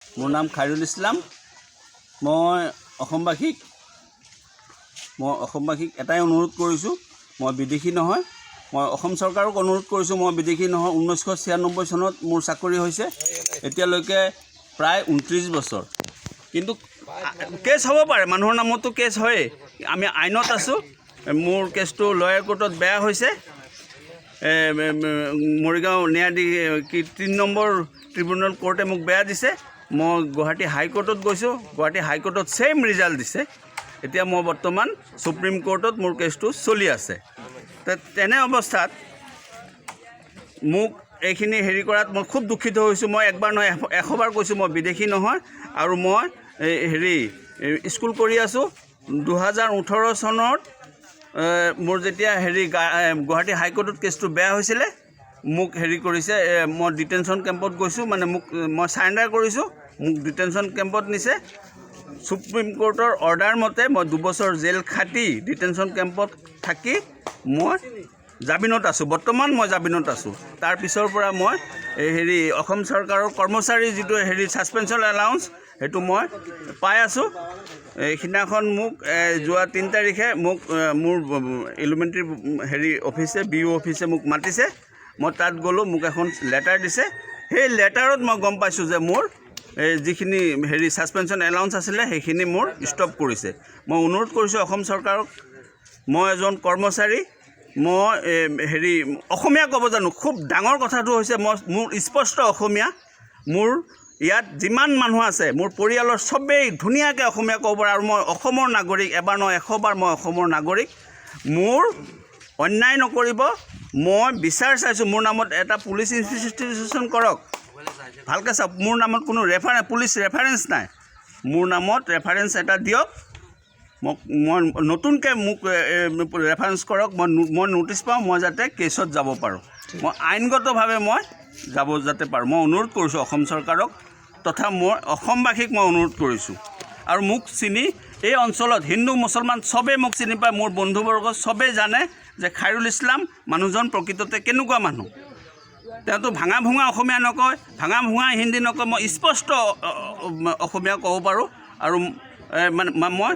মোৰ নাম খাইৰুল ইছলাম। মই অসমবাসীক এটাই অনুৰোধ কৰিছোঁ, মই বিদেশী নহয়। মই অসম চৰকাৰক অনুৰোধ কৰিছোঁ, মই বিদেশী নহয়। 1996 চনত মোৰ চাকৰি হৈছে, এতিয়ালৈকে প্ৰায় 29 বছৰ। কিন্তু কেছ হ'ব পাৰে, মানুহৰ নামতো কেছ হয়েই। আমি আইনত আছোঁ। মোৰ কেছটো লয়াৰ কোৰ্টত বেয়া হৈছে। মৰিগাঁও ন্যায়াধীশ 3 নম্বৰ ট্ৰিবিউনেল কোৰ্টে মোক বেয়া দিছে। মই গুৱাহাটী হাইকোৰ্টত গৈছোঁ, গুৱাহাটী হাইকোৰ্টত ছেইম ৰিজাল্ট দিছে। এতিয়া মই বৰ্তমান সুপ্ৰিম কোৰ্টত মোৰ কেছটো চলি আছে। তেনে অৱস্থাত মোক এইখিনি হেৰি কৰাত মই খুব দুখিত হৈছোঁ। মই একবাৰ নহয় 100 বাৰ কৈছোঁ, মই বিদেশী নহয়। আৰু মই স্কুল কৰি আছোঁ। 2018 চনত মোৰ যেতিয়া গুৱাহাটী হাইকোৰ্টত কেছটো বেয়া হৈছিলে, মোক কৰিছে, মই ডিটেনশ্যন কেম্পত গৈছোঁ, মানে মই চাৰেণ্ডাৰ কৰিছোঁ। মোক ডিটেনশ্যন কেম্পত নিছে। সুপ্ৰিম কোৰ্টৰ অৰ্ডাৰ মতে মই 2 বছৰ জেল খাটি ডিটেনশ্যন কেম্পত থাকি মই জামিনত আছোঁ। বৰ্তমান মই জামিনত আছোঁ। তাৰ পিছৰ পৰা মই অসম চৰকাৰৰ কৰ্মচাৰী যিটো ছাছপেনশ্যন এলাউঞ্চ, সেইটো মই পাই আছোঁ। সিদিনাখন মোক যোৱা 3 তাৰিখে মোক মোৰ এলিমেণ্টাৰী অফিচে BO অফিচে মোক মাতিছে। মই তাত গ'লোঁ, মোক এখন লেটাৰ দিছে। সেই লেটাৰত মই গম পাইছোঁ যে মোৰ যিখিনি ছাছপেনশ্যন এলাউঞ্চ আছিলে, সেইখিনি মোৰ ষ্টপ কৰিছে। মই অনুৰোধ কৰিছোঁ অসম চৰকাৰক, মই এজন কৰ্মচাৰী, মই অসমীয়া ক'ব জানো। খুব ডাঙৰ কথাটো হৈছে মোৰ স্পষ্ট অসমীয়া। মোৰ ইয়াত যিমান মানুহ আছে, মোৰ পৰিয়ালৰ চবেই ধুনীয়াকৈ অসমীয়া ক'ব পাৰে। আৰু মই অসমৰ নাগৰিক, এবাৰ নহয় 100 বাৰ মই অসমৰ নাগৰিক। মোৰ অন্যায় নকৰিব। মই বিচাৰ চাইছোঁ, মোৰ নামত এটা পুলিচ ইনভেষ্টিগেশ্যন কৰক। ভালকৈ চাওক, মোৰ নামত কোনো পুলিচ ৰেফাৰেঞ্চ নাই। মোৰ নামত ৰেফাৰেঞ্চ এটা দিয়ক। মই নতুনকৈ মোক ৰেফাৰেঞ্চ কৰক। মই ন'টিছ পাওঁ, মই যাতে কেছত যাব পাৰোঁ। মই আইনগতভাৱে মই যাব যাতে পাৰোঁ। মই অনুৰোধ কৰিছোঁ অসম চৰকাৰক, তথা মই অসমবাসীক মই অনুৰোধ কৰিছোঁ। আৰু মোক চিনি এই অঞ্চলত হিন্দু মুছলমান চবেই মোক চিনি পায়। মোৰ বন্ধুবৰ্গ চবেই জানে যে খাইৰুল ইছলাম মানুহজন প্ৰকৃততে কেনেকুৱা মানুহ। তেওঁতো ভাঙা ভুঙা অসমীয়া নকয়, ভাঙা ভুঙা হিন্দী নকয়। মই স্পষ্ট অসমীয়া ক'ব পাৰোঁ। আৰু মই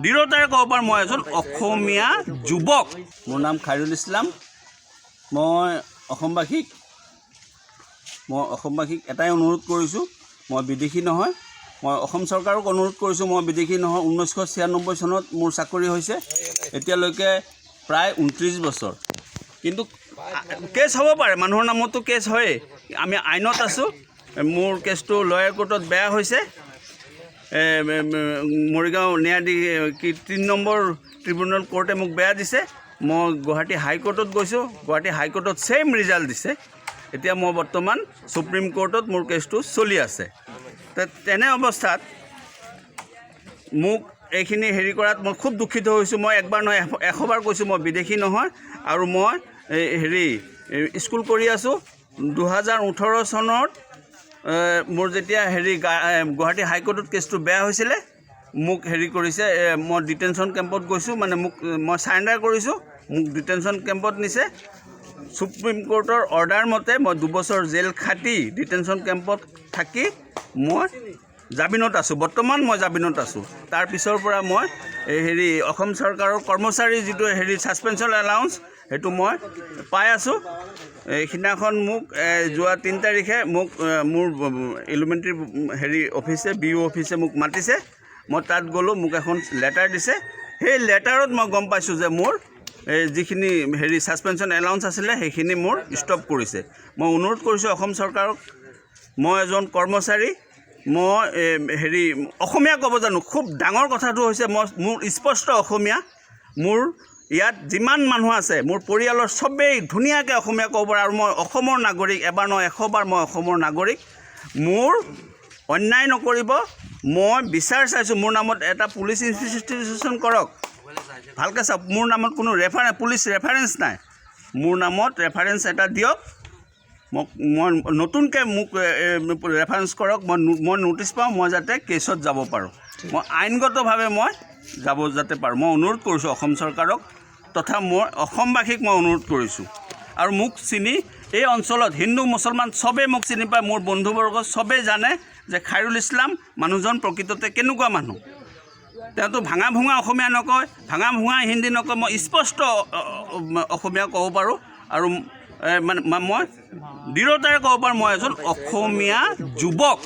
দৃঢ়তাৰে ক'ব পাৰোঁ, মই এজন অসমীয়া যুৱক। মোৰ নাম খাইৰুল ইছলাম। মই অসমবাসীক এটাই অনুৰোধ কৰিছোঁ, মই বিদেশী নহয়। মই অসম চৰকাৰক অনুৰোধ কৰিছোঁ, মই বিদেশী নহয়। 1996 চনত মোৰ চাকৰি হৈছে, এতিয়ালৈকে প্ৰায় 29 বছৰ। কিন্তু কেছ হ'ব পাৰে, মানুহৰ নামতো কেছ হয়েই। আমি আইনত আছোঁ। মোৰ কেছটো লয়াৰ কোৰ্টত বেয়া হৈছে। মৰিগাঁও ন্যায়াধীশ 3 নম্বৰ ট্ৰিবিউনেল কোৰ্টে মোক বেয়া দিছে। মই গুৱাহাটী হাইকোৰ্টত গৈছোঁ, গুৱাহাটী হাইকোৰ্টত ছেইম ৰিজাল্ট দিছে। এতিয়া মই বৰ্তমান সুপ্ৰিম কোৰ্টত মোৰ কেছটো চলি আছে। তেনে অৱস্থাত মোক এইখিনি কৰাত মই খুব দুখিত হৈছোঁ। মই একবাৰ নহয় 100 বাৰ কৈছোঁ, মই বিদেশী নহয়। আৰু মই স্কুল কৰি আছোঁ। 2018 চনত মোৰ যেতিয়া গুৱাহাটী হাইকোৰ্টত কেছটো বেয়া হৈছিলে, মোক কৰিছে, মই ডিটেনশ্যন কেম্পত গৈছোঁ, মানে মই চাৰেণ্ডাৰ কৰিছোঁ। মোক ডিটেনশ্যন কেম্পত নিছে। সুপ্ৰিম কোৰ্টৰ অৰ্ডাৰ মতে মই 2 বছৰ জেল খাটি ডিটেনশ্যন কেম্পত থাকি মই জামিনত আছোঁ। বৰ্তমান মই জামিনত আছোঁ। তাৰ পিছৰ পৰা মই অসম চৰকাৰৰ কৰ্মচাৰী যিটো ছাছপেনশ্যন এলাউঞ্চ, সেইটো মই পাই আছোঁ। সিদিনাখন মোক যোৱা 3 তাৰিখে মোক মোৰ এলিমেণ্টাৰী অফিচে BO অফিচে মোক মাতিছে। মই তাত গ'লোঁ, মোক এখন লেটাৰ দিছে। সেই লেটাৰত মই গম পাইছোঁ যে মোৰ যিখিনি ছাছপেনশ্যন এলাউঞ্চ আছিলে, সেইখিনি মোৰ ষ্টপ কৰিছে। মই অনুৰোধ কৰিছোঁ অসম চৰকাৰক, মই এজন কৰ্মচাৰী, মই অসমীয়া ক'ব জানো। খুব ডাঙৰ কথাটো হৈছে মোৰ স্পষ্ট অসমীয়া। মোৰ ইয়াত যিমান মানুহ আছে, মোৰ পৰিয়ালৰ চবেই ধুনীয়াকৈ অসমীয়া ক'ব পাৰে। আৰু মই অসমৰ নাগৰিক, এবাৰ নহয় 100 বাৰ মই অসমৰ নাগৰিক। মোৰ অন্যায় নকৰিব। মই বিচাৰ চাইছোঁ, মোৰ নামত এটা পুলিচ ইনভেষ্টিগেশ্যন কৰক। ভালকৈ চাওক, মোৰ নামত কোনো পুলিচ ৰেফাৰেঞ্চ নাই। মোৰ নামত ৰেফাৰেঞ্চ এটা দিয়ক। মই নতুনকৈ মোক ৰেফাৰেঞ্চ কৰক। মই ন'টিছ পাওঁ, মই যাতে কেছত যাব পাৰোঁ। মই আইনগতভাৱে মই যাব যাতে পাৰোঁ। মই অনুৰোধ কৰিছোঁ অসম চৰকাৰক, তথা মই অসমবাসীক মই অনুৰোধ কৰিছোঁ। আৰু মোক চিনি এই অঞ্চলত হিন্দু মুছলমান চবেই মোক চিনি পায়। মোৰ বন্ধুবৰ্গ চবেই জানে যে খাইৰুল ইছলাম মানুহজন প্ৰকৃততে কেনেকুৱা মানুহ তেওঁতো ভাঙা ভুঙা অসমীয়া নকয় ভাঙা ভুঙা হিন্দী নকয় মই স্পষ্ট অসমীয়া ক'ব পাৰোঁ আৰু মানে মই দৃঢ়তাৰে ক'ব পাৰোঁ মই এজন অসমীয়া যুৱক